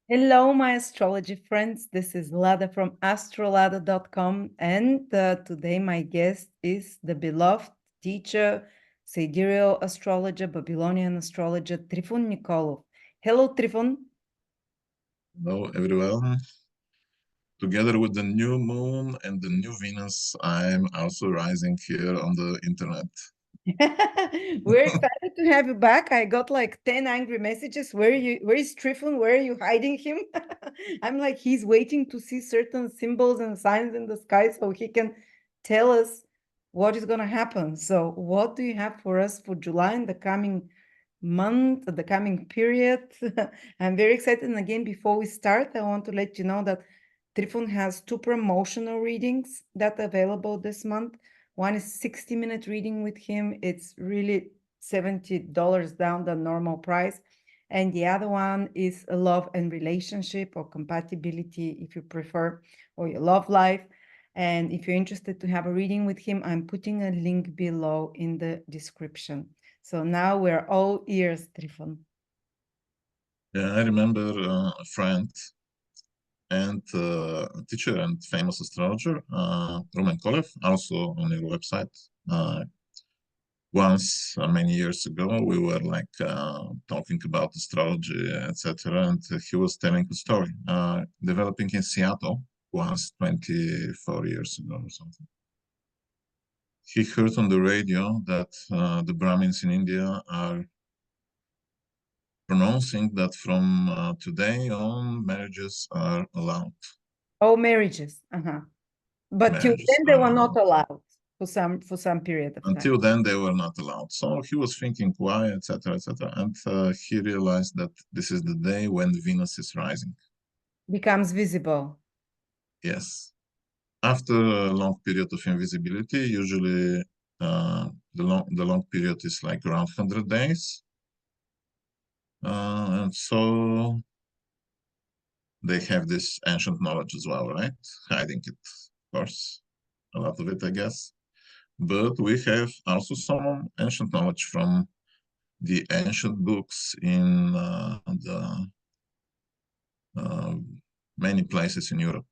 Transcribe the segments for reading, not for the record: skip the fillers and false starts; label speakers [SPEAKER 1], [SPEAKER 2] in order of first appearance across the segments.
[SPEAKER 1] Hello, my astrology friends. This is Lada from AstroladaOfficial, and today my guest is the beloved teacher, Sidereal Astrologer, Babylonian astrologer, Trifon Nikolov. Hello, Trifon.
[SPEAKER 2] Hello, everyone. Together with the new moon and the new Venus, I'm also rising here on the internet.
[SPEAKER 1] We're excited to have you back. I got like 10 angry messages. Where is Trifon? Where are you hiding him? I'm like, he's waiting to see certain symbols and signs in the sky so he can tell us what is going to happen. So what do you have for us for July and the coming month, the coming period? I'm very excited. And again, before we start, I want to let you know that Trifon has 2 promotional readings that are available this month. One is 60-minute reading with him. It's really $70 down the normal price. And the other one is a love and relationship or compatibility, if you prefer, or your love life. And if you're interested to have a reading with him, I'm putting a link below in the description. So now we're all ears, Trifon.
[SPEAKER 2] Yeah, I remember a friend and teacher and famous astrologer, Roman Kolev, also on your website. Once, many years ago, we were like talking about astrology, etc. And he was telling a story, developing in Seattle once 24 years ago or something. He heard on the radio that the Brahmins in India are pronouncing that from today on, marriages are allowed.
[SPEAKER 1] Oh, marriages. But till
[SPEAKER 2] Marriages
[SPEAKER 1] then, they
[SPEAKER 2] are
[SPEAKER 1] were not
[SPEAKER 2] allowed.
[SPEAKER 1] allowed for some period of time.
[SPEAKER 2] Until then, they were not allowed. So he was thinking why, etc., etc. And he realized that this is the day when Venus is rising.
[SPEAKER 1] Becomes visible.
[SPEAKER 2] Yes. After a long period of invisibility, usually the long period is like around 100 days. And so they have this ancient knowledge as well, right? Hiding it, of course, a lot of it, I guess. But we have also some ancient knowledge from the ancient books in the many places in Europe.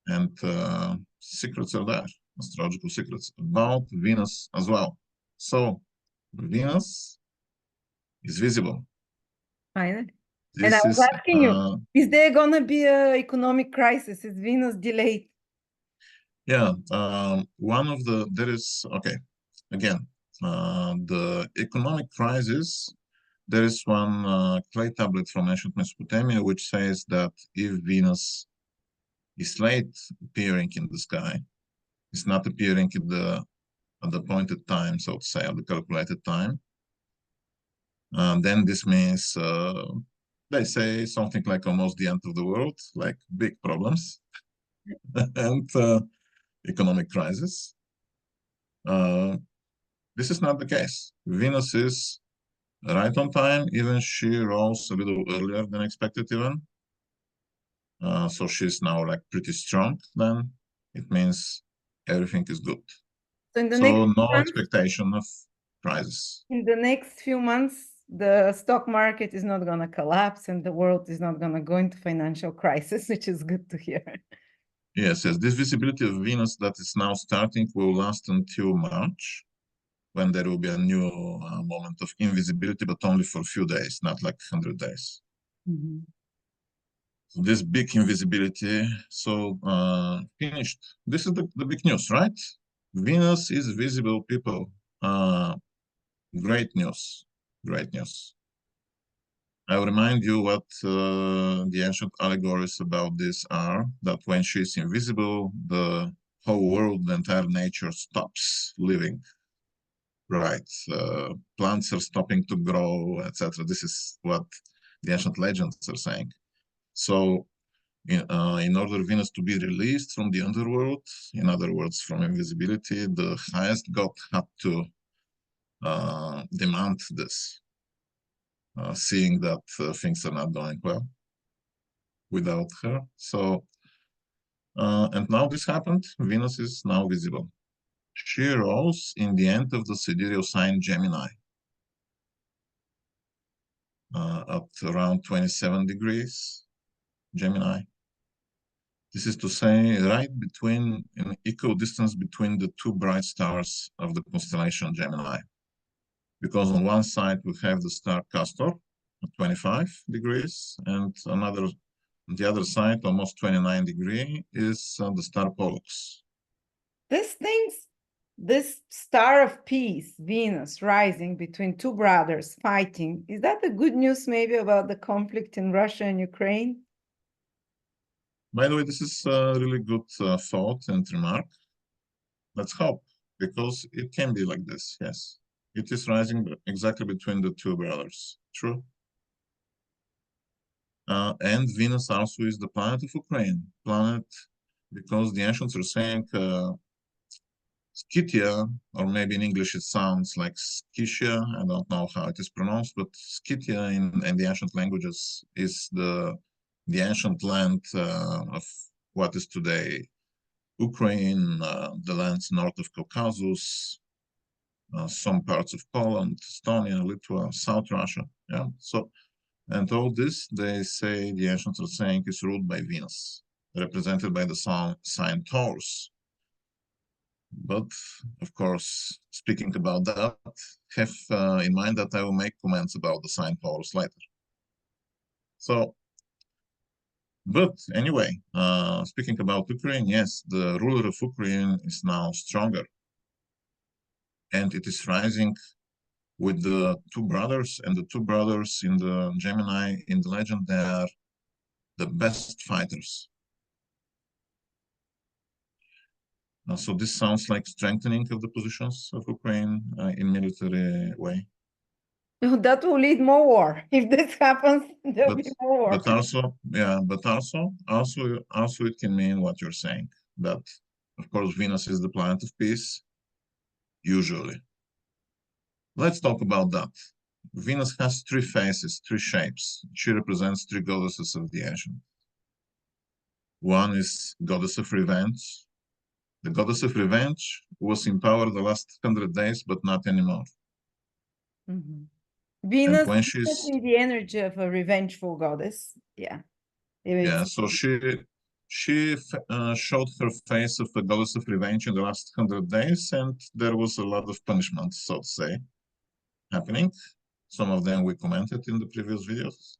[SPEAKER 2] And secrets are there, astrological secrets about Venus as well. So Venus is visible.
[SPEAKER 1] Finally. And I
[SPEAKER 2] This
[SPEAKER 1] was
[SPEAKER 2] is
[SPEAKER 1] asking you, is there gonna be a economic crisis? Is Venus delayed?
[SPEAKER 2] yeah, one of the there is okay again the economic crisis. There is one clay tablet from ancient Mesopotamia which says that if Venus is late appearing in the sky, it's not appearing at the appointed time, so to say, at the calculated time, then this means they say something like almost the end of the world, like big problems and economic crisis. This is not the case. Venus is right on time, even she rose a little earlier than expected even. So she's now like pretty strong then. It means everything is good.
[SPEAKER 1] So in the next
[SPEAKER 2] So no
[SPEAKER 1] months,
[SPEAKER 2] expectation of prizes.
[SPEAKER 1] in the next few months, the stock market is not gonna collapse and the world is not gonna go into financial crisis, which is good to hear.
[SPEAKER 2] Yes, yes. This visibility of Venus that is now starting will last until March, when there will be a new moment of invisibility, but only for a few days, not like 100 days.
[SPEAKER 1] Mm-hmm.
[SPEAKER 2] So this big invisibility, so finished. This is the big news, right? Venus is visible, people. Great news, great news. I'll remind you what the ancient allegories about this are, that when she is invisible, the whole world, the entire nature stops living. Right. Plants are stopping to grow, etc. This is what the ancient legends are saying. So in order Venus to be released from the underworld, in other words, from invisibility, the highest god had to demand this, seeing that things are not going well without her. So, and now this happened. Venus is now visible. She rose in the end of the sidereal sign Gemini. at around 27 degrees Gemini. This is to say, right between an equal distance between the two bright stars of the constellation Gemini. Because on one side we have the star Castor at 25 degrees, and on the other side, almost 29 degrees, is the star Pollux.
[SPEAKER 1] This star of peace, Venus, rising between two brothers fighting, is that the good news maybe about the conflict in Russia and Ukraine?
[SPEAKER 2] By the way, this is a really good thought and remark. Let's hope, because it can be like this, yes. It is rising exactly between the two brothers, true. And Venus also is the planet of Ukraine, because the ancients are saying Scythia, or maybe in English it sounds like Scythia, I don't know how it is pronounced, but Scythia in the ancient languages is the ancient land of what is today Ukraine, the lands north of Caucasus, some parts of Poland, Estonia, Lithuania, South Russia. Yeah. So, and all this, they say, the ancients are saying, is ruled by Venus, represented by the sign Taurus. But of course, speaking about that, have in mind that I will make comments about the sign Taurus later. So, but anyway, speaking about Ukraine, yes, the ruler of Ukraine is now stronger. And it is rising with the two brothers, and the two brothers in the Gemini, in the legend, they are the best fighters. So this sounds like strengthening of the positions of Ukraine in military way.
[SPEAKER 1] That will lead more war. If this happens, there'll be more war.
[SPEAKER 2] But also, yeah, but also it can mean what you're saying, that of course Venus is the planet of peace, usually. Let's talk about that. Venus has three faces, three shapes. She represents three goddesses of the ancient. One is goddess of revenge. The goddess of revenge was in power the last 100 days, but not anymore.
[SPEAKER 1] Mm-hmm. Venus
[SPEAKER 2] when
[SPEAKER 1] is in the energy of a revengeful goddess. Yeah.
[SPEAKER 2] Yeah, so she showed her face of a goddess of revenge in the last 100 days, and there was a lot of punishment, so to say, happening. Some of them we commented in the previous videos.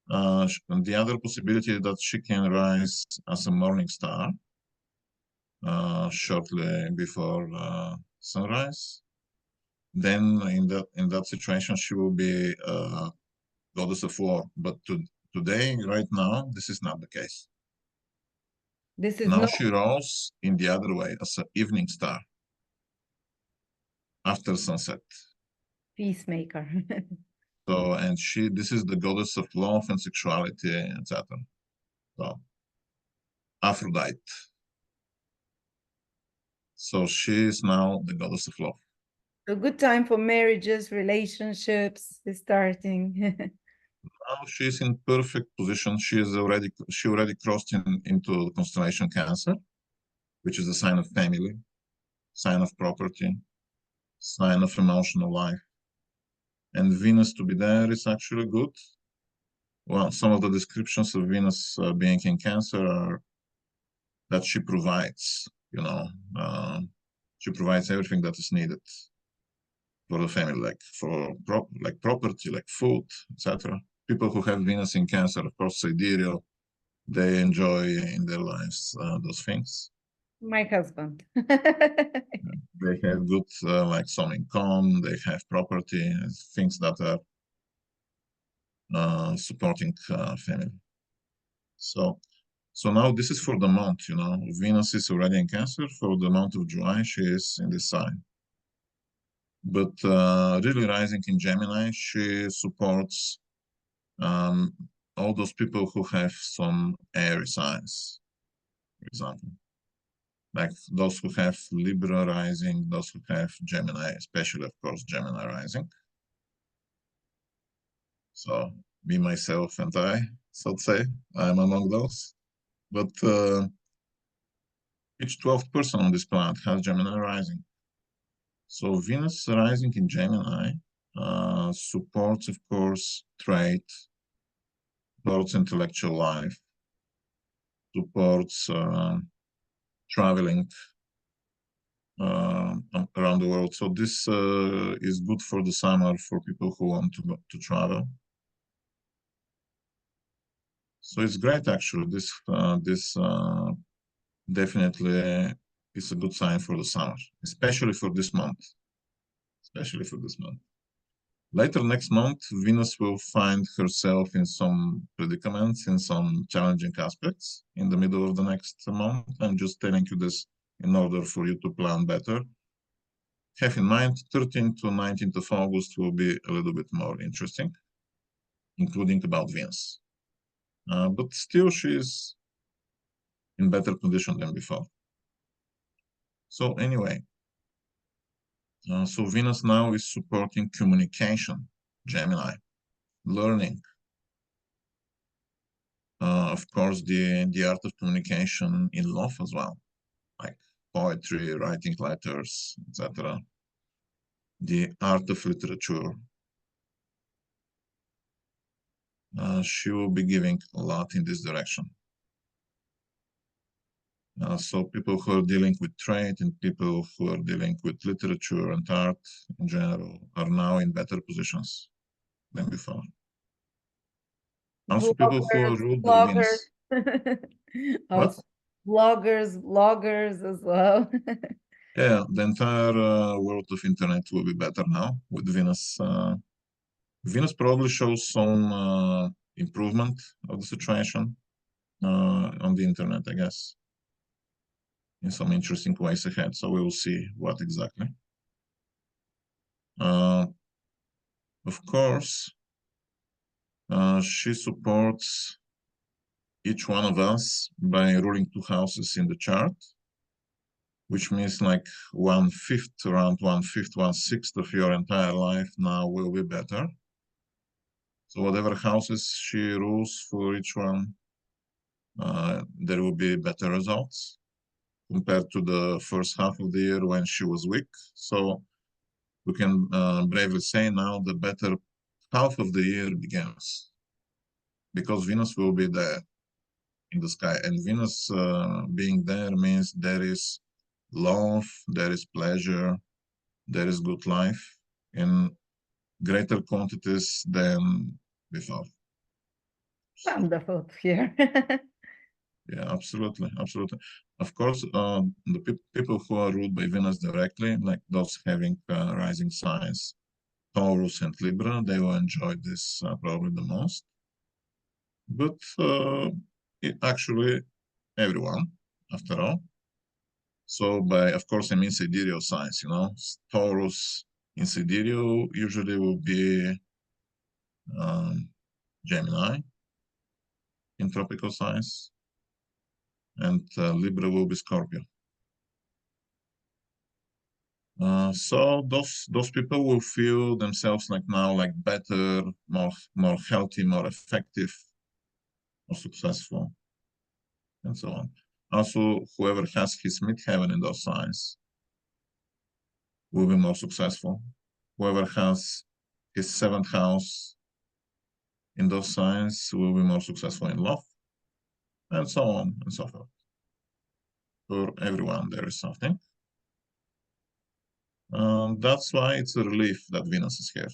[SPEAKER 2] And the other possibility that she can rise as a morning star shortly before sunrise. Then in that situation, she will be goddess of war. But today, right now, this is not the case.
[SPEAKER 1] This is
[SPEAKER 2] Now
[SPEAKER 1] not
[SPEAKER 2] she rose in the other way as an evening star after sunset.
[SPEAKER 1] peacemaker.
[SPEAKER 2] So, and this is the goddess of love and sexuality, etc. So, Aphrodite. So she is now the goddess of love.
[SPEAKER 1] A good time for marriages, relationships is starting.
[SPEAKER 2] Now she's in perfect position. She already crossed into the constellation Cancer, which is a sign of family, sign of property, sign of emotional life. And Venus to be there is actually good. Well, some of the descriptions of Venus being in Cancer are that she provides, she provides everything that is needed for the family, like property, like food, etc. People who have Venus in Cancer, of course, sidereal, they enjoy in their lives those things.
[SPEAKER 1] My husband.
[SPEAKER 2] They have good, like some income, they have property, things that are supporting family. So now this is for the month, Venus is already in Cancer. For the month of July, she is in this sign. But really rising in Gemini, she supports all those people who have some air signs, for example. Like those who have Libra rising, those who have Gemini, especially, of course, Gemini rising. So me, myself, and I, so to say, I'm among those. But each 12th person on this planet has Gemini rising. So Venus rising in Gemini Supports, of course, trade, supports intellectual life, supports traveling around the world. So this is good for the summer for people who want to travel. So it's great, actually. This definitely is a good sign for the summer, especially for this month. Especially for this month. Later next month, Venus will find herself in some predicaments, in some challenging aspects in the middle of the next month. I'm just telling you this in order for you to plan better. Have in mind, 13th to 19th of August will be a little bit more interesting, including about Venus. But still, she's in better condition than before. So anyway, so Venus now is supporting communication, Gemini, learning, of course, the art of communication in love as well, like poetry, writing letters, etc. The art of literature. She will be giving a lot in this direction. So people who are dealing with trade and people who are dealing with literature and art in general are now in better positions than before. Also, people who are ruled by
[SPEAKER 1] Bloggers.
[SPEAKER 2] Venus. What?
[SPEAKER 1] Also, bloggers as well.
[SPEAKER 2] Yeah, the entire world of internet will be better now with Venus. Venus probably shows some improvement of the situation on the internet, I guess, in some interesting ways ahead. So we will see what exactly. Of course, she supports each one of us by ruling 2 houses in the chart, which means like 1/5, around 1/5, 1/6 of your entire life now will be better. So whatever houses she rules for each one, there will be better results compared to the first half of the year when she was weak. So we can bravely say now the better half of the year begins because Venus will be there in the sky, and Venus being there means there is love, there is pleasure, there is good life in greater quantities than before.
[SPEAKER 1] Wonderful to hear.
[SPEAKER 2] Yeah, absolutely, absolutely. Of course, the people who are ruled by Venus directly, like those having rising signs, Taurus and Libra, they will enjoy this probably the most. But actually, everyone, after all. So by, of course, I mean sidereal signs, you know, Taurus in sidereal usually will be Gemini in tropical signs, and Libra will be Scorpio. So those people will feel themselves like now like better, more healthy, more effective, more successful, and so on. Also, whoever has his midheaven in those signs will be more successful. Whoever has his 7th house in those signs will be more successful in love, and so on and so forth. For everyone, there is something. That's why it's a relief that Venus is here.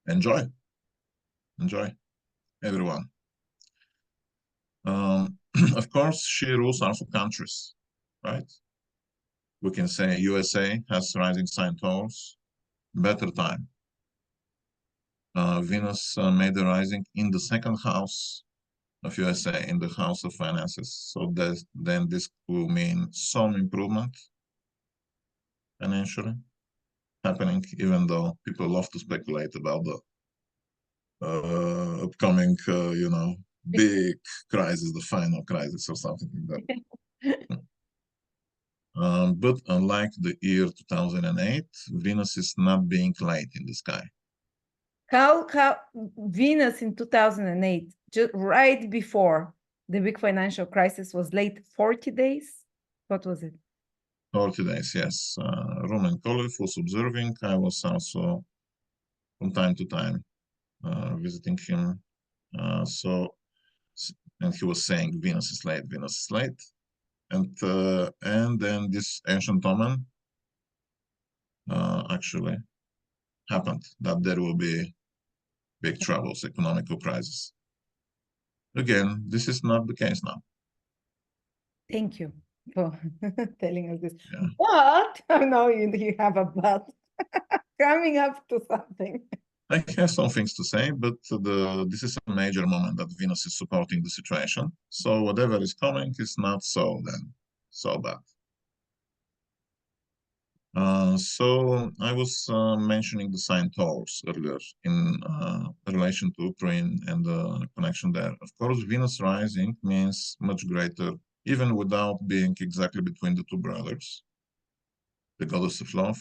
[SPEAKER 2] Enjoy. Enjoy, everyone. Of course, she rules also countries, right? We can say USA has rising sign Taurus, better time. Venus made the rising in the 2nd house of USA, in the house of finances. So then this will mean some improvement financially happening, even though people love to speculate about the upcoming, big crisis, the final crisis or something like that. But unlike the year 2008, Venus is not being late in the sky.
[SPEAKER 1] How Venus in 2008, just right before the big financial crisis, was late 40 days? What was it?
[SPEAKER 2] 30 days, yes. Roman Caliph was observing. I was also from time to time visiting him. And he was saying Venus is late, Venus is late. And then this ancient omen actually happened, that there will be big troubles, economical crisis. Again, this is not the case now.
[SPEAKER 1] Thank you for telling us this.
[SPEAKER 2] Yeah.
[SPEAKER 1] But now you have a but coming up to something.
[SPEAKER 2] I have some things to say, but this is a major moment that Venus is supporting the situation. So whatever is coming is not so bad. So I was mentioning the sign Taurus earlier in relation to Ukraine and the connection there. Of course, Venus rising means much greater, even without being exactly between the two brothers, the goddess of love.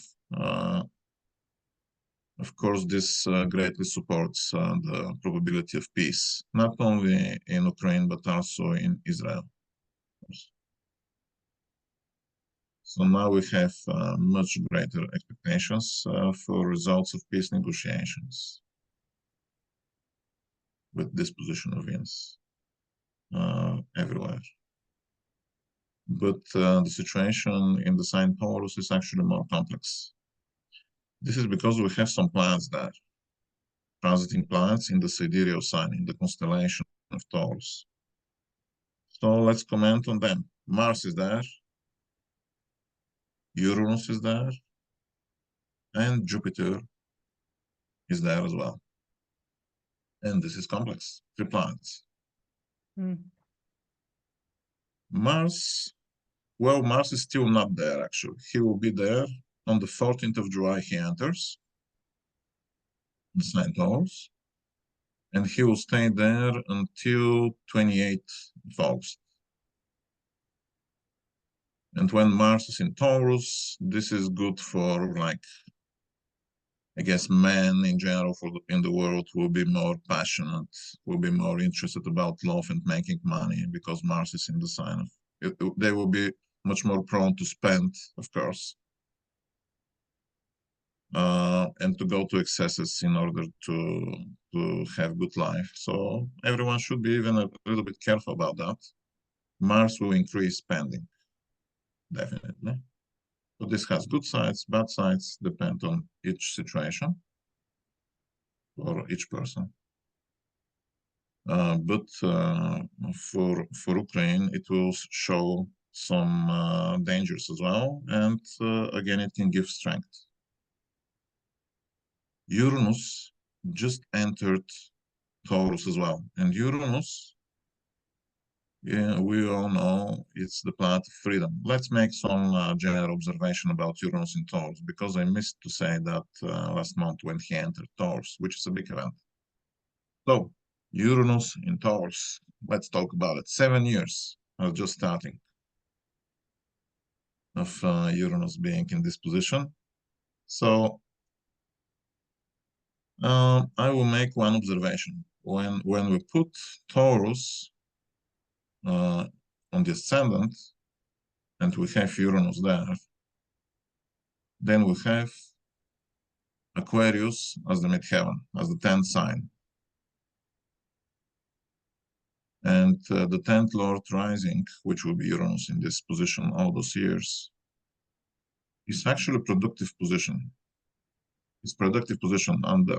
[SPEAKER 2] Of course, this greatly supports the probability of peace, not only in Ukraine, but also in Israel. So now we have much greater expectations for results of peace negotiations with this position of Venus everywhere. But the situation in the sign Taurus is actually more complex. This is because we have some planets there, transiting planets in the sidereal sign, in the constellation of Taurus. So let's comment on them. Mars is there, Uranus is there, and Jupiter is there as well. And this is complex, 3 planets. Mars, well, Mars is still not there, actually. He will be there on the 14th of July, he enters the sign Taurus, and he will stay there until 28th of August. And when Mars is in Taurus, this is good for, like, I guess men in general in the world will be more passionate, will be more interested about love and making money because Mars is in the sign of it. They will be much more prone to spend, of course, and to go to excesses in order to have good life. So everyone should be even a little bit careful about that. Mars will increase spending, definitely. But this has good sides, bad sides, depend on each situation or each person. But for Ukraine, it will show some dangers as well, and again, it can give strength. Uranus just entered Taurus as well, and Uranus, yeah, we all know it's the planet of freedom. Let's make some general observation about Uranus in Taurus, because I missed to say that last month when he entered Taurus, which is a big event. So, Uranus in Taurus, let's talk about it. 7 years are just starting of Uranus being in this position. So, I will make one observation. When we put Taurus on the ascendant, and we have Uranus there, then we have Aquarius as the midheaven, as the 10th sign. And the 10th Lord rising, which will be Uranus in this position all those years, is actually a productive position. It's productive position. And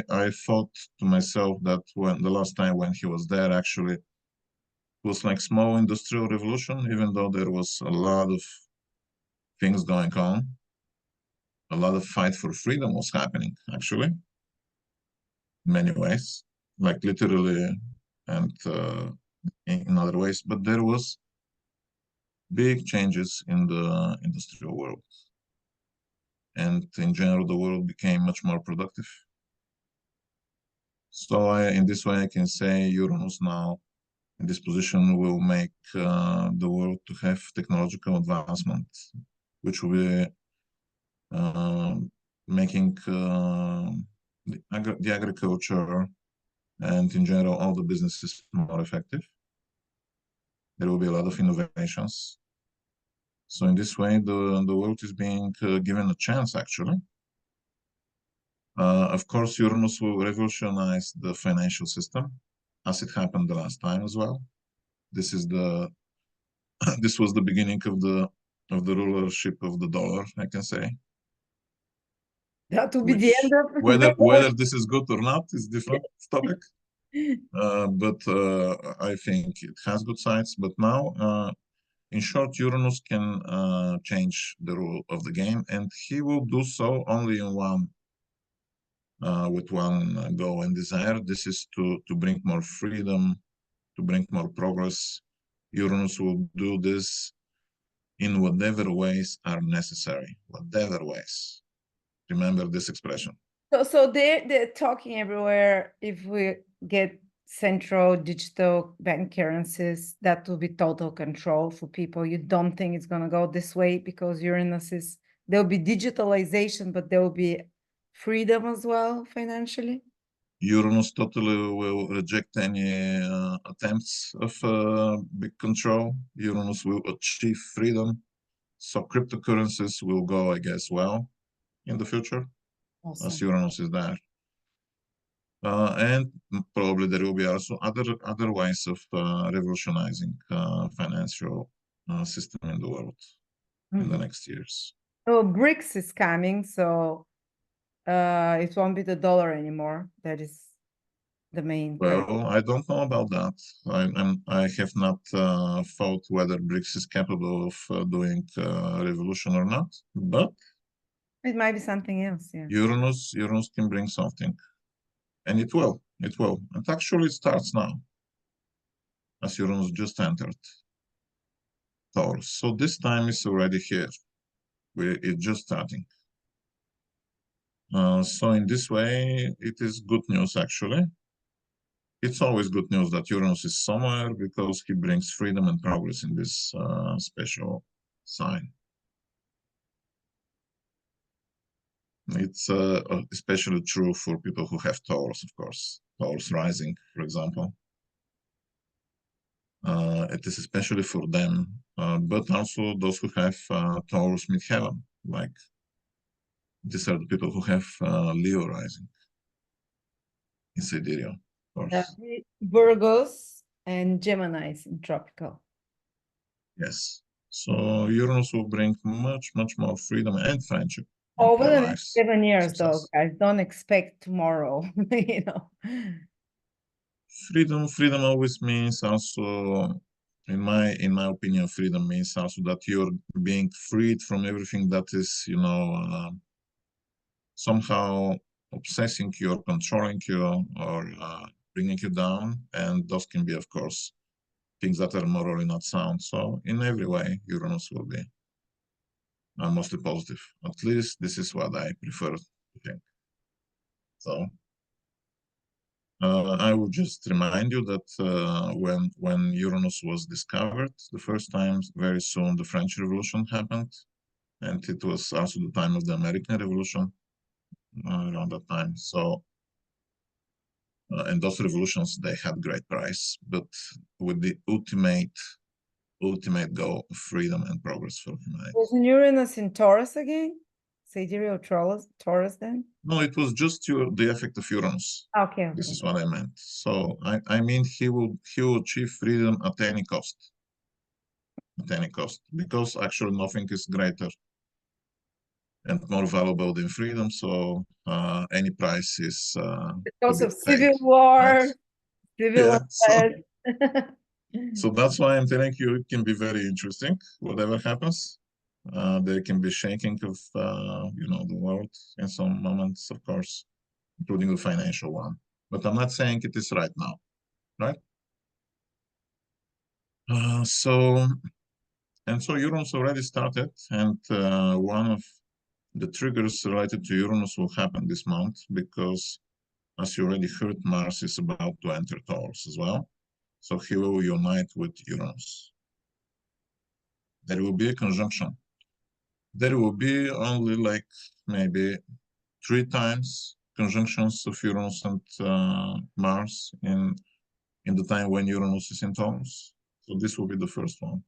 [SPEAKER 2] I thought to myself that when the last time when he was there, actually, it was like small industrial revolution, even though there was a lot of things going on. A lot of fight for freedom was happening, actually, in many ways, like literally and in other ways. But there was big changes in the industrial world. And in general, the world became much more productive. So in this way, I can say Uranus now in this position will make the world to have technological advancement, which will be making the agriculture and in general all the businesses more effective. There will be a lot of innovations. So in this way, the world is being given a chance, actually. Of course, Uranus will revolutionize the financial system, as it happened the last time as well. This is the this was the beginning of the rulership of the dollar, I can say.
[SPEAKER 1] That will be the
[SPEAKER 2] Which
[SPEAKER 1] end of
[SPEAKER 2] whether
[SPEAKER 1] the war.
[SPEAKER 2] this is good or not is different topic. But I think it has good sides. But now, in short, Uranus can change the rule of the game, and he will do so only in one with one goal and desire. This is to bring more freedom, to bring more progress. Uranus will do this in whatever ways are necessary, whatever ways. Remember this expression.
[SPEAKER 1] So they're talking everywhere. If we get central digital bank currencies, that will be total control for people. You don't think it's gonna go this way because Uranus is there'll be digitalization, but there will be freedom as well financially.
[SPEAKER 2] Uranus totally will reject any attempts of big control. Uranus will achieve freedom. So cryptocurrencies will go, I guess, well in the future, as
[SPEAKER 1] Awesome.
[SPEAKER 2] Uranus is there. And probably there will be also other ways of revolutionizing financial system in the world in the next years.
[SPEAKER 1] So BRICS is coming, so it won't be the dollar anymore. That is the main currency.
[SPEAKER 2] Well, I don't know about that. I have not thought whether BRICS is capable of doing revolution or not. But
[SPEAKER 1] It might be something else, yeah.
[SPEAKER 2] Uranus can bring something, and it will. It will. And actually, it starts now, as Uranus just entered Taurus. So this time is already here. It's just starting. So in this way, it is good news, actually. It's always good news that Uranus is somewhere because he brings freedom and progress in this special sign. It's especially true for people who have Taurus, of course. Taurus rising, for example. It is especially for them, but also those who have Taurus midheaven, like these are the people who have Leo rising in Sidereal, of course.
[SPEAKER 1] Virgos and Geminis in tropical.
[SPEAKER 2] Yes. So Uranus will bring much, much more freedom and friendship in
[SPEAKER 1] Over
[SPEAKER 2] their
[SPEAKER 1] the next
[SPEAKER 2] lives.
[SPEAKER 1] 7 years, though,
[SPEAKER 2] Success.
[SPEAKER 1] guys, don't expect tomorrow, you know.
[SPEAKER 2] Freedom always means also, in my opinion, freedom means also that you're being freed from everything that is, somehow obsessing you or controlling you or bringing you down. And those can be, of course, things that are morally not sound. So in every way, Uranus will be mostly positive. At least this is what I prefer to think. So I will just remind you that when Uranus was discovered the first time, very soon the French Revolution happened, and it was also the time of the American Revolution around that time. So, and those revolutions, they had great price, but with the ultimate goal of freedom and progress for humanity.
[SPEAKER 1] Was Uranus in Taurus again? Sidereal Taurus then?
[SPEAKER 2] No, it was just the effect of Uranus.
[SPEAKER 1] Okay,
[SPEAKER 2] This
[SPEAKER 1] okay.
[SPEAKER 2] is what I meant. So I mean he will achieve freedom at any cost. At any cost, because actually nothing is greater and more valuable than freedom. So any price is to
[SPEAKER 1] Because
[SPEAKER 2] be
[SPEAKER 1] of
[SPEAKER 2] paid,
[SPEAKER 1] civil
[SPEAKER 2] right?
[SPEAKER 1] war, civil
[SPEAKER 2] Yeah.
[SPEAKER 1] unrest.
[SPEAKER 2] So that's why I'm telling you it can be very interesting. Whatever happens, there can be shaking of the world in some moments, of course, including the financial one. But I'm not saying it is right now, right? So Uranus already started, and one of the triggers related to Uranus will happen this month because, as you already heard, Mars is about to enter Taurus as well. So he will unite with Uranus. There will be a conjunction. There will be only like maybe 3 times conjunctions of Uranus and Mars in the time when Uranus is in Taurus. So this will be the first one.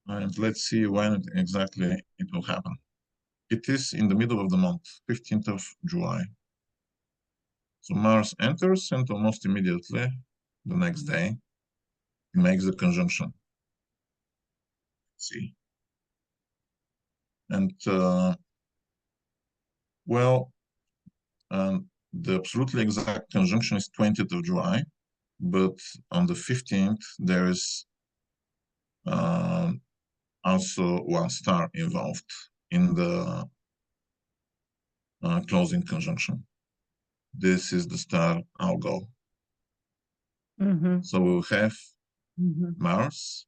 [SPEAKER 2] And let's see when exactly it will happen. It is in the middle of the month, 15th of July. So Mars enters and almost immediately, the next day, it makes the conjunction. See. And well, the absolutely exact conjunction is 20th of July, but on the 15th, there is also one star involved in the closing conjunction. This is the star Algol. So we'll have Mars,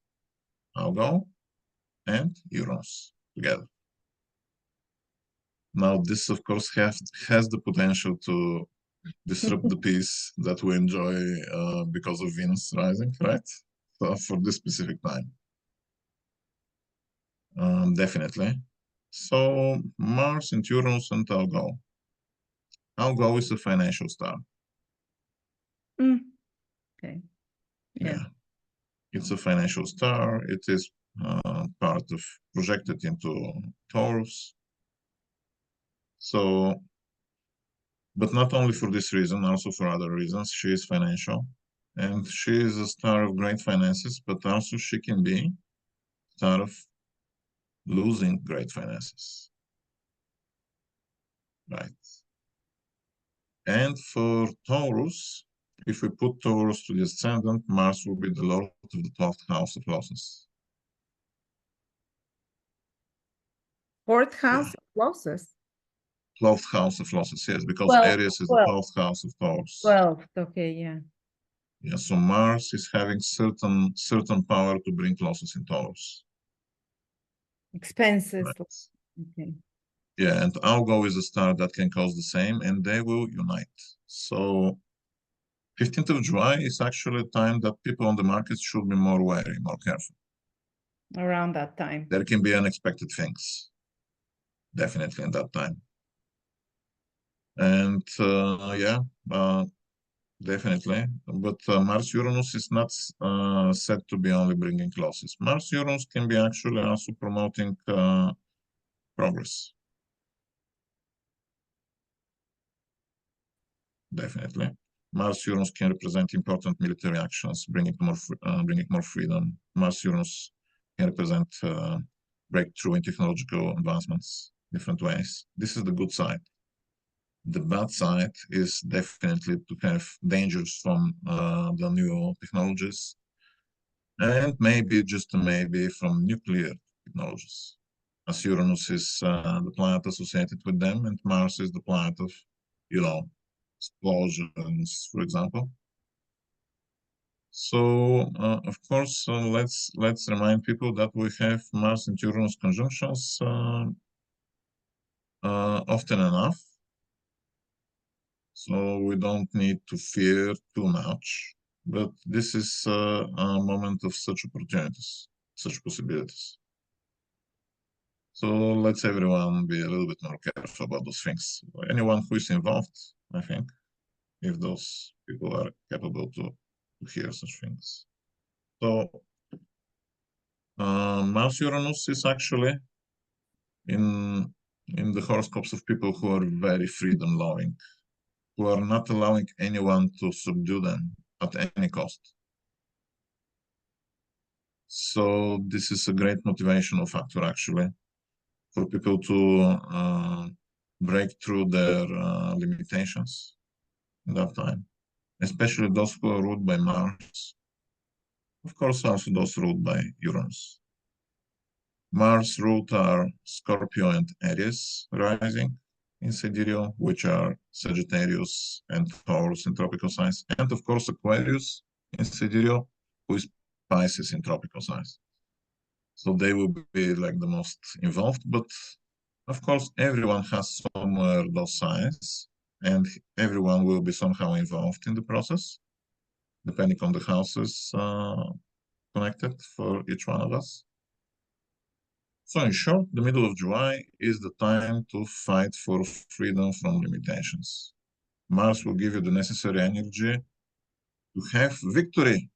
[SPEAKER 2] Algol, and Uranus together. Now, this, of course, has the potential to disrupt the peace that we enjoy because of Venus rising, right? So for this specific time. Definitely. So Mars and Uranus and Algol. Algol is a financial star.
[SPEAKER 1] Okay.
[SPEAKER 2] Yeah. It's a financial star. It is part of projected into Taurus. So, but not only for this reason, also for other reasons, she is financial. And she is a star of great finances, but also she can be a star of losing great finances. Right. And for Taurus, if we put Taurus to the ascendant, Mars will be the lord of the 12th house of losses.
[SPEAKER 1] Fourth house of losses.
[SPEAKER 2] 12th house of losses, yes, because Aries is the 12th house of Taurus.
[SPEAKER 1] 12th, okay, yeah.
[SPEAKER 2] Yeah, so Mars is having certain power to bring losses in Taurus.
[SPEAKER 1] Expenses.
[SPEAKER 2] Right.
[SPEAKER 1] Okay.
[SPEAKER 2] Yeah, and Algol is a star that can cause the same, and they will unite. So 15th of July is actually a time that people on the market should be more wary, more careful.
[SPEAKER 1] Around that time.
[SPEAKER 2] There can be unexpected things, definitely in that time. And yeah, definitely. But Mars-Uranus is not said to be only bringing losses. Mars-Uranus can be actually also promoting progress. Definitely. Mars-Uranus can represent important military actions, bringing more freedom. Mars-Uranus can represent breakthrough in technological advancements, different ways. This is the good side. The bad side is definitely to have dangers from the new technologies, and maybe, just maybe, from nuclear technologies. As Uranus is the planet associated with them, and Mars is the planet of, explosions, for example. So, of course, let's remind people that we have Mars and Uranus conjunctions often enough. So we don't need to fear too much, but this is a moment of such opportunities, such possibilities. So let's everyone be a little bit more careful about those things. Anyone who is involved, I think, if those people are capable to hear such things. So Mars Uranus is actually in the horoscopes of people who are very freedom loving, who are not allowing anyone to subdue them at any cost. So this is a great motivational factor actually for people to break through their limitations in that time, especially those who are ruled by Mars. Of course, also those ruled by Uranus. Mars ruled are Scorpio and Aries rising in Sidereal, which are Sagittarius and Taurus in tropical signs, and of course Aquarius in Sidereal, who is Pisces in tropical signs. So they will be like the most involved, but of course everyone has somewhere those signs, and everyone will be somehow involved in the process, depending on the houses connected for each one of us. So in short, the middle of July is the time to fight for freedom from limitations. Mars will give you the necessary energy to have victory.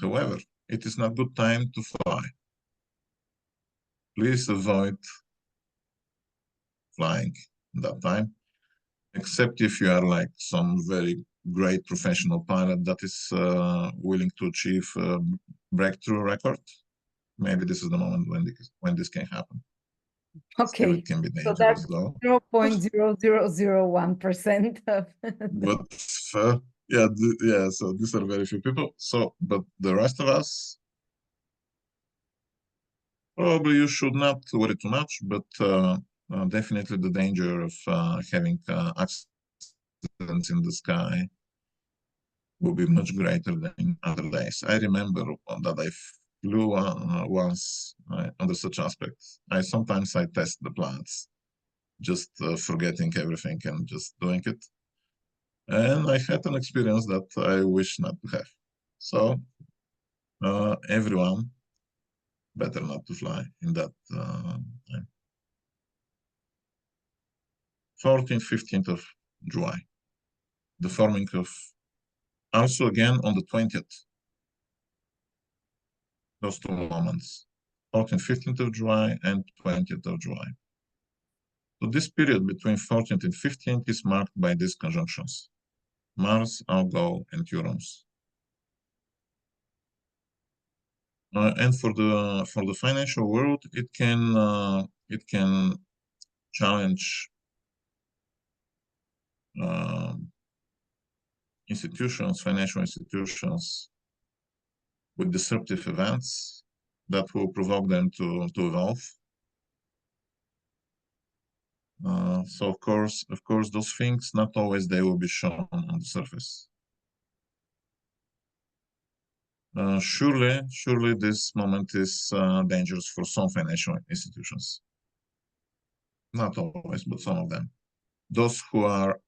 [SPEAKER 2] However, it is not good time to fly. Please avoid flying that time, except if you are like some very great professional pilot that is willing to achieve a breakthrough record. Maybe this is the moment when this can happen. Still,
[SPEAKER 1] Okay,
[SPEAKER 2] it can be
[SPEAKER 1] so
[SPEAKER 2] dangerous
[SPEAKER 1] that's
[SPEAKER 2] though.
[SPEAKER 1] 0.0001% of
[SPEAKER 2] But yeah, so these are very few people. So, but the rest of us, probably you should not worry too much, but definitely the danger of having accidents in the sky will be much greater than other days. I remember that I flew once under such aspects. Sometimes I test the plans, just forgetting everything and just doing it. And I had an experience that I wish not to have. So everyone better not to fly in that time. 14th, 15th of July. The forming of, also again on the 20th, those 2 moments, 14th, 15th of July and 20th of July. So this period between 14th and 15th is marked by these conjunctions: Mars, Algol, and Uranus. And for the financial world, it can challenge institutions, financial institutions, with disruptive events that will provoke them to evolve. So of course, those things not always they will be shown on the surface. Surely this moment is dangerous for some financial institutions. Not always, but some of them. Those who are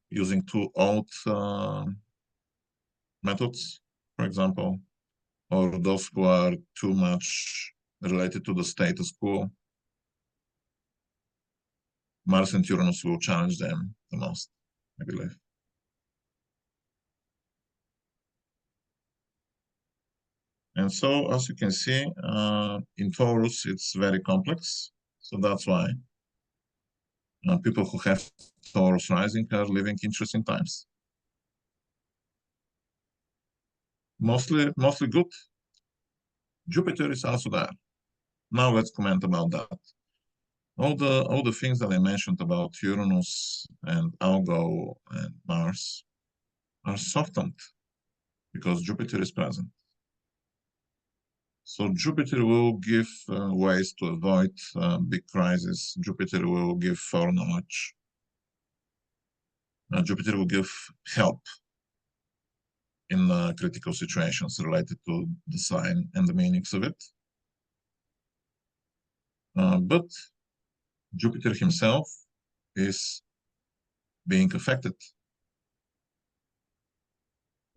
[SPEAKER 2] using too old methods, for example, or those who are too much related to the status quo, Mars and Uranus will challenge them the most, I believe. And so, as you can see, in Taurus, it's very complex. So that's why people who have Taurus rising are living interesting times. Mostly good. Jupiter is also there. Now let's comment about that. All the things that I mentioned about Uranus and Algol and Mars are softened because Jupiter is present. So Jupiter will give ways to avoid big crises. Jupiter will give foreknowledge. Jupiter will give help in critical situations related to the sign and the meanings of it. But Jupiter himself is being affected.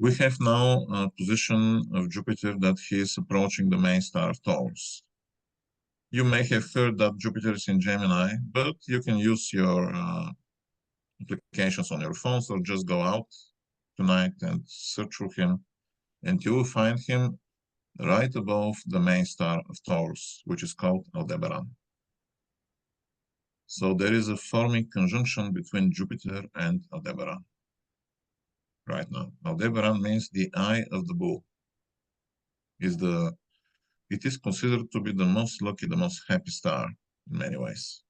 [SPEAKER 2] We have now a position of Jupiter that he is approaching the main star of Taurus. You may have heard that Jupiter is in Gemini, but you can use your applications on your phones or just go out tonight and search for him, and you will find him right above the main star of Taurus, which is called Aldebaran. So there is a forming conjunction between Jupiter and Aldebaran right now. Aldebaran means the eye of the bull. It is considered to be the most lucky, the most happy star in many ways.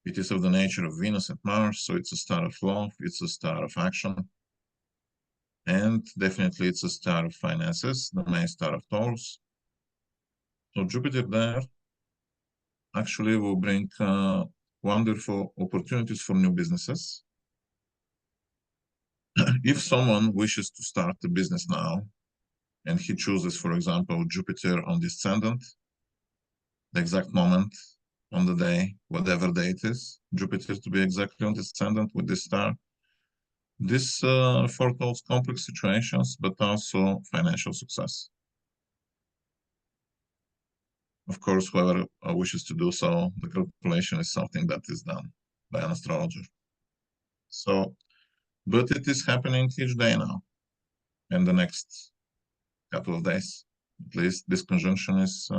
[SPEAKER 2] It is of the nature of Venus and Mars, so it's a star of love, it's a star of action, and definitely it's a star of finances, the main star of Taurus. So Jupiter there actually will bring wonderful opportunities for new businesses. If someone wishes to start a business now, and he chooses, for example, Jupiter on the ascendant, the exact moment on the day, whatever day it is, Jupiter to be exactly on the ascendant with this star, this foretells complex situations, but also financial success. Of course, whoever wishes to do so, the calculation is something that is done by an astrologer. So, but it is happening each day now. in the next couple of days. At least this conjunction is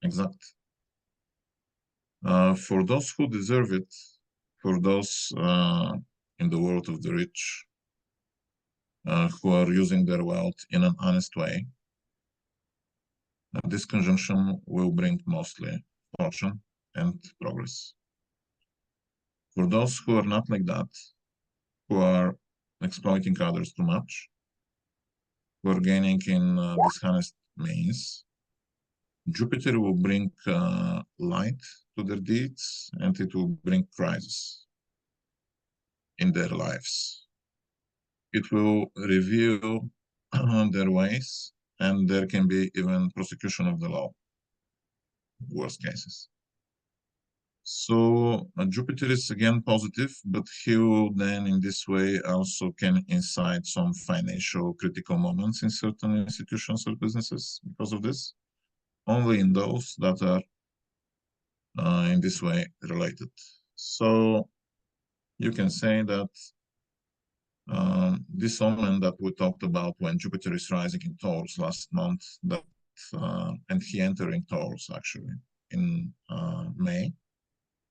[SPEAKER 2] exact. For those who deserve it, for those in the world of the rich who are using their wealth in an honest way, this conjunction will bring mostly fortune and progress. For those who are not like that, who are exploiting others too much, who are gaining in dishonest means, Jupiter will bring light to their deeds, and it will bring crisis in their lives. It will reveal their ways, and there can be even prosecution of the law, worst cases. So Jupiter is again positive, but he will then in this way also can incite some financial critical moments in certain institutions or businesses because of this, only in those that are in this way related. So you can say that this omen that we talked about when Jupiter is rising in Taurus last month, that and he entering Taurus actually in May,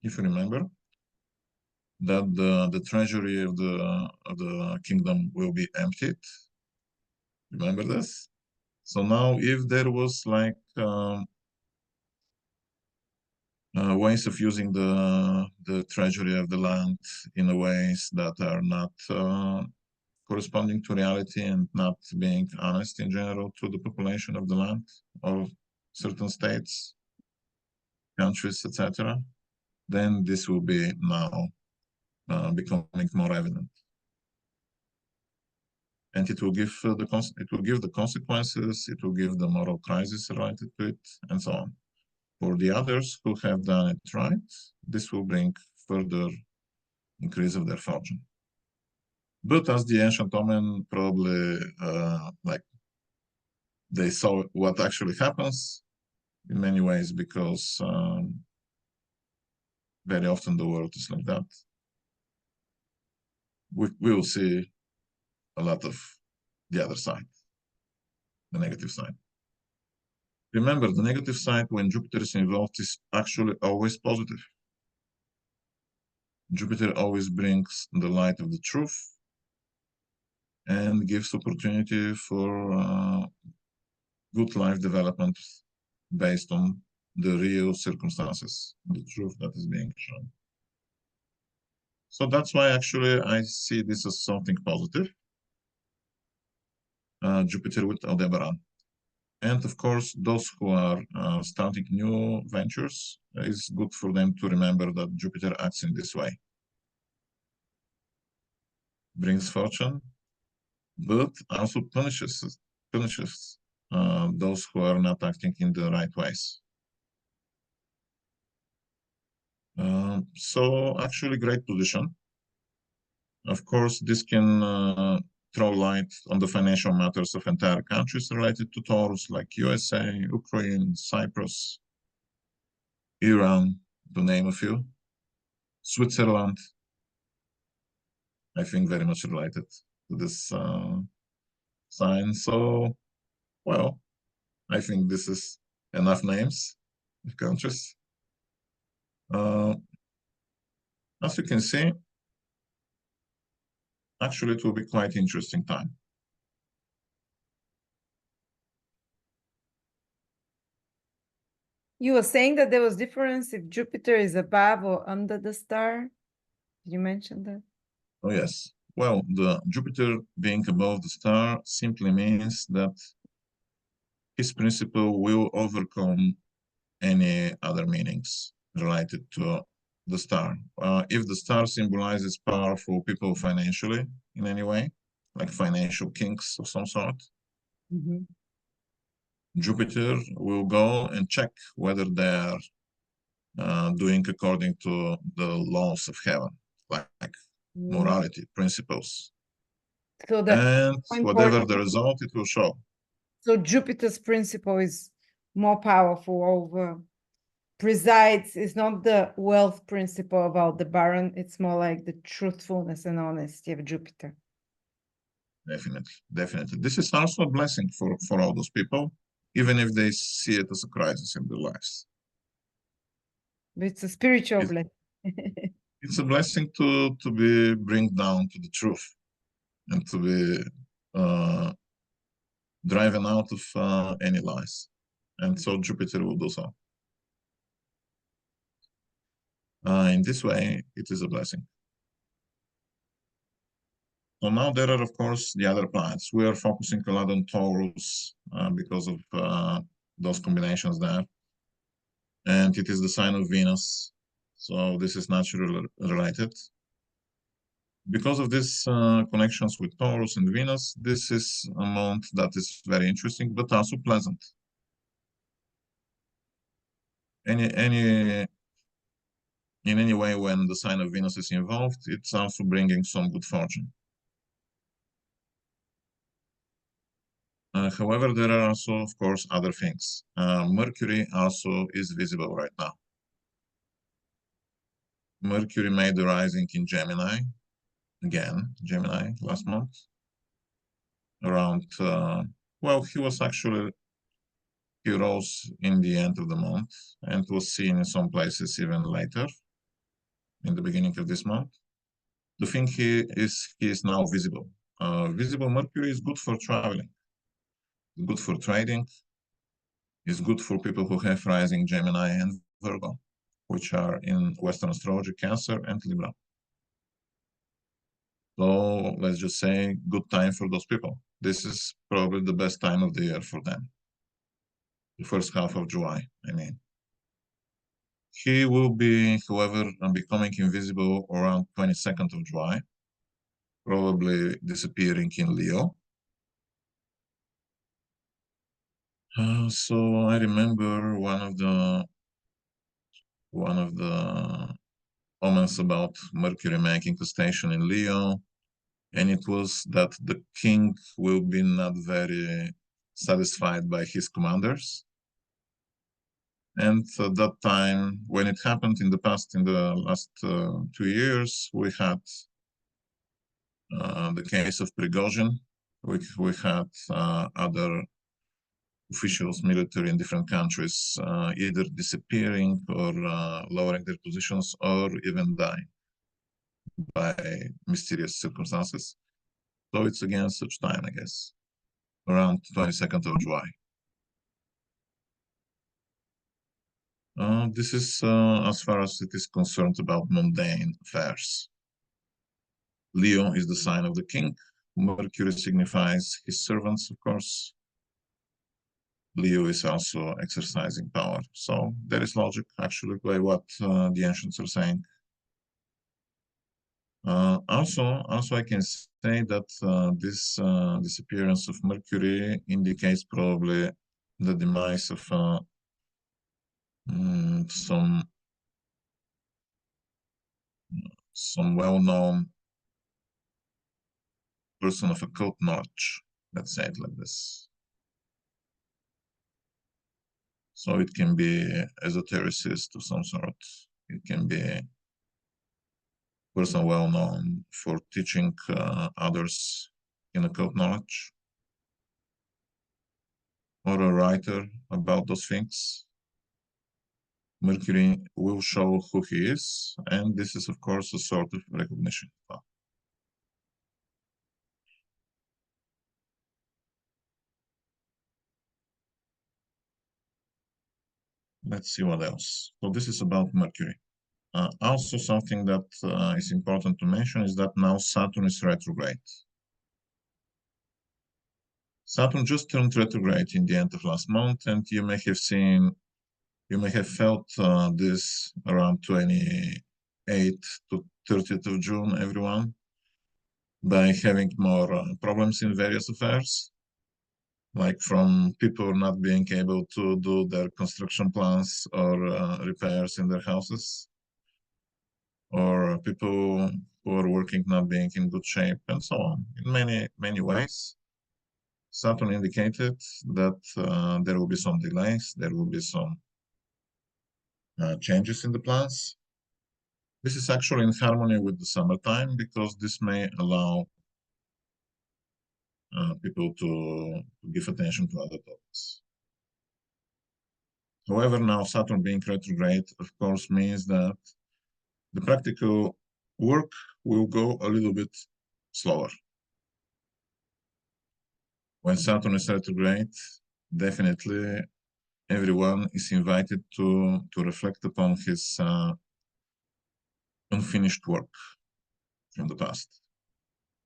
[SPEAKER 2] if you remember, that the treasury of the kingdom will be emptied. Remember this? So now, if there was like ways of using the treasury of the land in a ways that are not corresponding to reality and not being honest in general to the population of the land or certain states, countries, etc., then this will be now becoming more evident, and it will give the consequences, it will give the moral crisis related to it, and so on. For the others who have done it right, this will bring further increase of their fortune. But as the ancient omen probably like they saw what actually happens in many ways, because very often the world is like that. We will see a lot of the other side, the negative side. Remember, the negative side when Jupiter is involved is actually always positive. Jupiter always brings the light of the truth and gives opportunity for good life development based on the real circumstances, the truth that is being shown. So that's why actually I see this as something positive. Jupiter with Aldebaran. And of course, those who are starting new ventures, it's good for them to remember that Jupiter acts in this way. Brings fortune, but also punishes those who are not acting in the right ways. So actually great position. Of course, this can throw light on the financial matters of entire countries related to Taurus, like USA, Ukraine, Cyprus, Iran, to name a few. Switzerland, I think very much related to this sign. So, well, I think this is enough names of countries. As you can see, actually it will be quite interesting time.
[SPEAKER 1] You were saying that there was difference if Jupiter is above or under the star. Did you mention that?
[SPEAKER 2] Oh, yes. Well, the Jupiter being above the star simply means that his principle will overcome any other meanings related to the star. If the star symbolizes powerful people financially in any way, like financial kings of some sort, Jupiter will go and check whether they are doing according to the laws of heaven, like morality, principles.
[SPEAKER 1] So
[SPEAKER 2] and whatever the result, it will show.
[SPEAKER 1] So Jupiter's principle is more powerful over, presides, is not the wealth principle of Aldebaran, it's more like the truthfulness and honesty of Jupiter.
[SPEAKER 2] Definitely, definitely. This is also a blessing for all those people, even if they see it as a crisis in their lives.
[SPEAKER 1] It's a spiritual
[SPEAKER 2] It's,
[SPEAKER 1] blessing.
[SPEAKER 2] it's a blessing to be bring down to the truth and to be driven out of any lies. And so Jupiter will do so. In this way, it is a blessing. So now there are, of course, the other planets. We are focusing a lot on Taurus because of those combinations there. And it is the sign of Venus. So this is naturally related. Because of these connections with Taurus and Venus, this is a month that is very interesting, but also pleasant. In any way, when the sign of Venus is involved, it's also bringing some good fortune. However, there are also, of course, other things. Mercury also is visible right now. Mercury made a rising in Gemini, again, Gemini last month, around, well, he rose in the end of the month and was seen in some places even later, in the beginning of this month. The thing he is now visible. Visible Mercury is good for traveling, good for trading, is good for people who have rising Gemini and Virgo, which are in Western astrology, Cancer and Libra. So let's just say good time for those people. This is probably the best time of the year for them. The first half of July, I mean. He will be, however, becoming invisible around 22nd of July, probably disappearing in Leo. So I remember one of the omens about Mercury making a station in Leo, and it was that the king will be not very satisfied by his commanders. And at that time, when it happened in the past, in the last 2 years, we had the case of Prigozhin. We had other officials, military in different countries, either disappearing or lowering their positions or even dying by mysterious circumstances. So it's again such time, I guess, around 22nd of July. This is as far as it is concerned about mundane affairs. Leo is the sign of the king. Mercury signifies his servants, of course. Leo is also exercising power. So there is logic actually by what the ancients are saying. Also, I can say that this disappearance of Mercury indicates probably the demise of some well-known person of occult knowledge. Let's say it like this. So it can be esotericist of some sort. It can be a person well known for teaching others in occult knowledge, or a writer about those things. Mercury will show who he is, and this is, of course, a sort of recognition. Let's see what else. So this is about Mercury. Also, something that is important to mention is that now Saturn is retrograde. Saturn just turned retrograde in the end of last month, and you may have felt this around 28th to 30th of June, everyone, by having more problems in various affairs, like from people not being able to do their construction plans or repairs in their houses, or people who are working not being in good shape, and so on. In many ways, Saturn indicated that there will be some delays, there will be some changes in the plans. This is actually in harmony with the summertime because this may allow people to give attention to other topics. However, now Saturn being retrograde, of course, means that the practical work will go a little bit slower. When Saturn is retrograde, definitely everyone is invited to reflect upon his unfinished work from the past,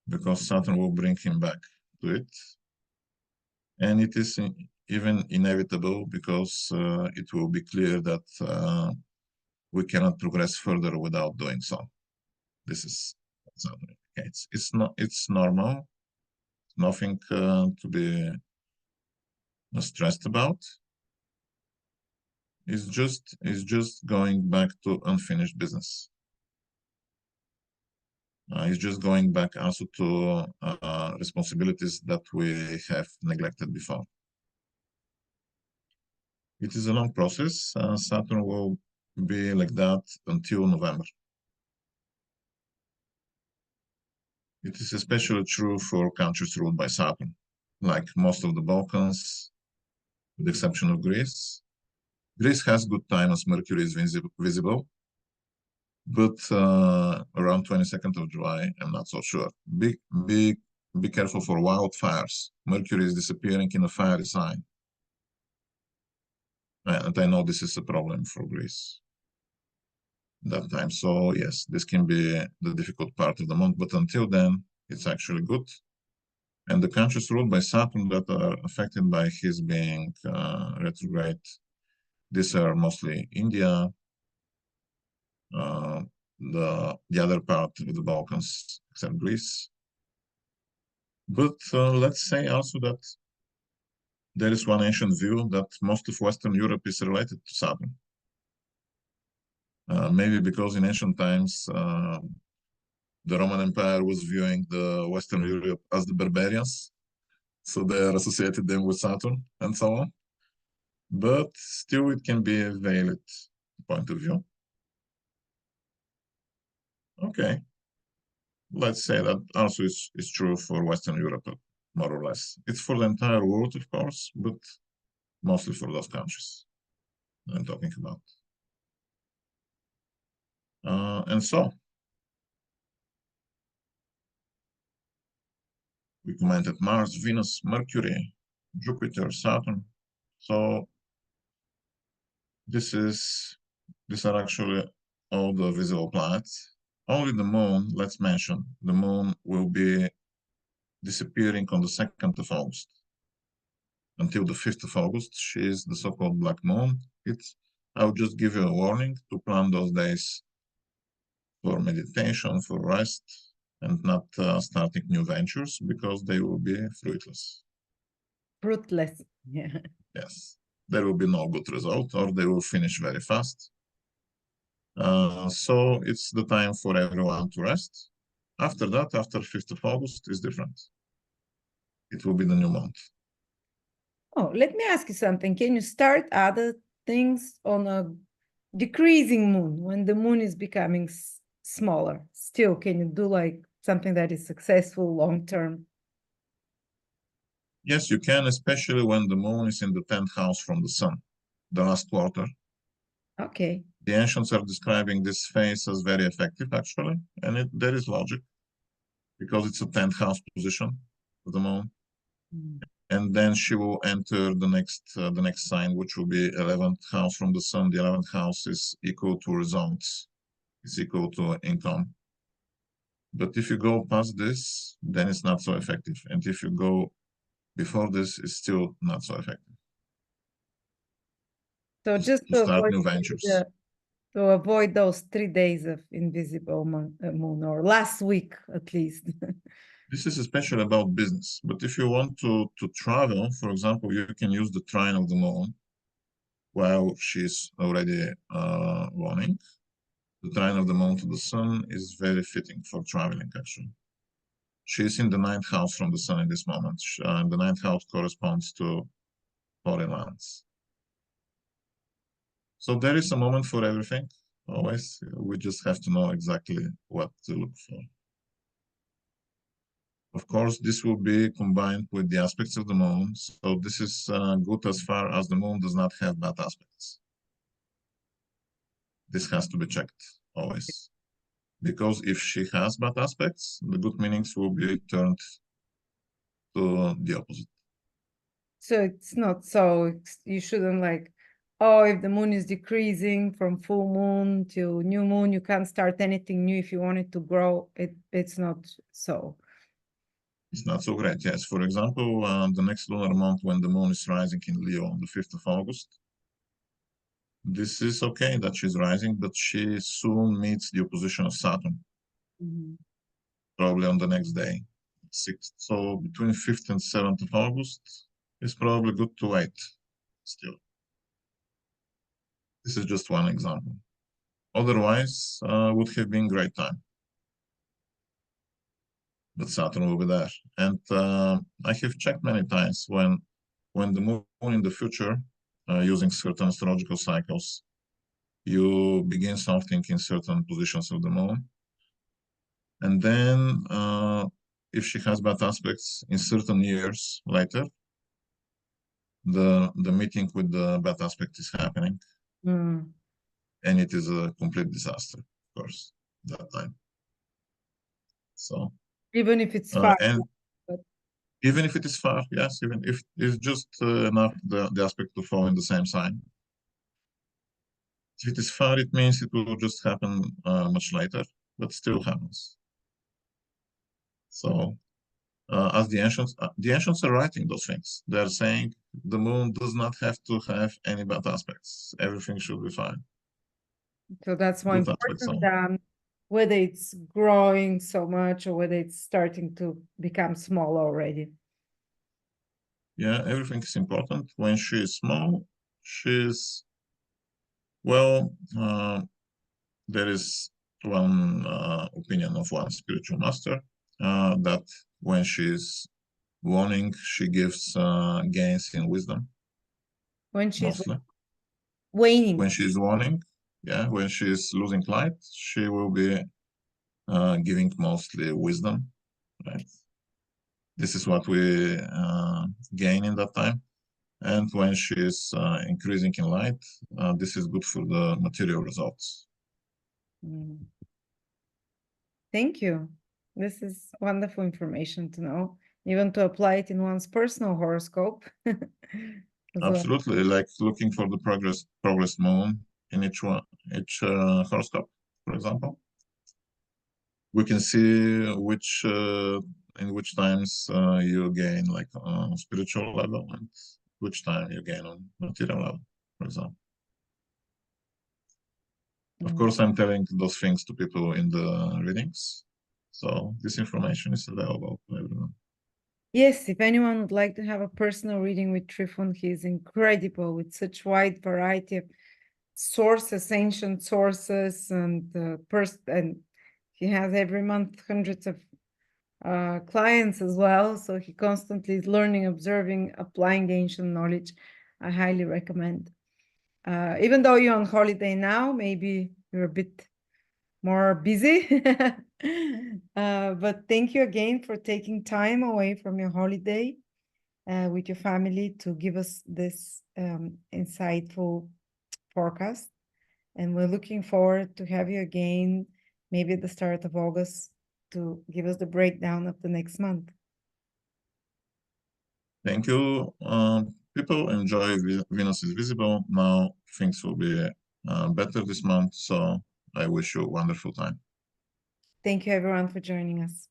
[SPEAKER 2] because Saturn will bring him back to it. And it is even inevitable, because it will be clear that we cannot progress further without doing so. This is what Saturn indicates. It's normal, nothing to be stressed about. It's just going back to unfinished business. It's just going back also to responsibilities that we have neglected before. It is a long process. Saturn will be like that until November. It is especially true for countries ruled by Saturn, like most of the Balkans, with the exception of Greece. Greece has good time as Mercury is visible, but around 22nd of July, I'm not so sure. Be careful for wildfires. Mercury is disappearing in a fiery sign. And I know this is a problem for Greece that time. So yes, this can be the difficult part of the month, but until then, it's actually good. And the countries ruled by Saturn that are affected by his being retrograde, these are mostly India, the other part of the Balkans, except Greece. But let's say also that there is one ancient view that most of Western Europe is related to Saturn. Maybe because in ancient times, the Roman Empire was viewing the Western Europe as the barbarians, so they are associated them with Saturn and so on. But still, it can be a valid point of view. Okay, let's say that also is true for Western Europe, more or less. It's for the entire world, of course, but mostly for those countries I'm talking about. And so, we commented Mars, Venus, Mercury, Jupiter, Saturn. So these are actually all the visible planets. Only the moon, let's mention, the moon will be disappearing on the 2nd of August. Until the 5th of August, she is the so-called black moon. I'll just give you a warning to plan those days for meditation, for rest, and not starting new ventures, because they will be fruitless.
[SPEAKER 1] Fruitless. Yeah.
[SPEAKER 2] Yes, there will be no good result, or they will finish very fast. So it's the time for everyone to rest. After that, after 5th of August, is different. It will be the new month.
[SPEAKER 1] Oh, let me ask you something. Can you start other things on a decreasing moon, when the moon is becoming smaller? Still, can you do like something that is successful long term?
[SPEAKER 2] Yes, you can, especially when the moon is in the 10th house from the sun, the last quarter.
[SPEAKER 1] Okay.
[SPEAKER 2] The ancients are describing this phase as very effective, actually, and there is logic, because it's a 10th house position of the moon. And then she will enter the next sign, which will be 11th house from the sun. The 11th house is equal to results. It's equal to income. But if you go past this, then it's not so effective. And if you go before this, it's still not so effective.
[SPEAKER 1] So just
[SPEAKER 2] to start new ventures.
[SPEAKER 1] to avoid those 3 days of invisible moon, or last week at least.
[SPEAKER 2] This is especially about business. But if you want to travel, for example, you can use the trine of the moon while she's already waning. The trine of the moon to the sun is very fitting for traveling, actually. She's in the 9th house from the sun in this moment. And the 9th house corresponds to foreign lands. So there is a moment for everything, always. We just have to know exactly what to look for. Of course, this will be combined with the aspects of the moon. So this is good as far as the moon does not have bad aspects. This has to be checked always. Because if she has bad aspects, the good meanings will be turned to the opposite.
[SPEAKER 1] So it's not so, you shouldn't like, oh, if the moon is decreasing from full moon to new moon, you can't start anything new if you want it to grow. It's not so.
[SPEAKER 2] It's not so great. Yes, for example, the next lunar month when the moon is rising in Leo on the 5th of August, this is okay that she's rising, but she soon meets the opposition of Saturn, probably on the next day, 6th. So between 5th and 7th of August, it's probably good to wait still. This is just one example. Otherwise, would have been great time. But Saturn will be there. And I have checked many times when the moon in the future, using certain astrological cycles, you begin something in certain positions of the moon. And then if she has bad aspects in certain years later, the meeting with the bad aspect is happening. And it is a complete disaster, of course, that time. So
[SPEAKER 1] Even if it's far.
[SPEAKER 2] and even if it is far, yes, even if it's just enough the aspect to fall in the same sign. If it is far, it means it will just happen much later, but still happens. So as the ancients are writing those things. They're saying the moon does not have to have any bad aspects. Everything should be fine.
[SPEAKER 1] So that's more
[SPEAKER 2] Good aspects
[SPEAKER 1] important
[SPEAKER 2] only.
[SPEAKER 1] than whether it's growing so much or whether it's starting to become small already.
[SPEAKER 2] Yeah, everything is important. When she is small, she's, well, there is one opinion of one spiritual master that when she's waning, she gives gains in wisdom.
[SPEAKER 1] When she's
[SPEAKER 2] Mostly.
[SPEAKER 1] waning.
[SPEAKER 2] When she's waning, yeah, when she's losing light, she will be giving mostly wisdom, right? This is what we gain in that time. And when she is increasing in light, this is good for the material results.
[SPEAKER 1] Thank you. This is wonderful information to know, even to apply it in one's personal horoscope.
[SPEAKER 2] Absolutely, well. Like looking for the progress moon in each horoscope, for example. We can see which in which times you gain like on spiritual level and which time you gain on material level, for example. Of course, I'm telling those things to people in the readings, so this information is available to everyone.
[SPEAKER 1] Yes, if anyone would like to have a personal reading with Trifon, he is incredible with such wide variety of sources, ancient sources, and he has every month hundreds of clients as well. So he constantly is learning, observing, applying the ancient knowledge. I highly recommend. Even though you're on holiday now, maybe you're a bit more busy. But thank you again for taking time away from your holiday with your family to give us this insightful forecast. And we're looking forward to have you again, maybe at the start of August, to give us the breakdown of the next month.
[SPEAKER 2] Thank you. People enjoy Venus is visible. Now things will be better this month. So I wish you a wonderful time.
[SPEAKER 1] Thank you, everyone, for joining us.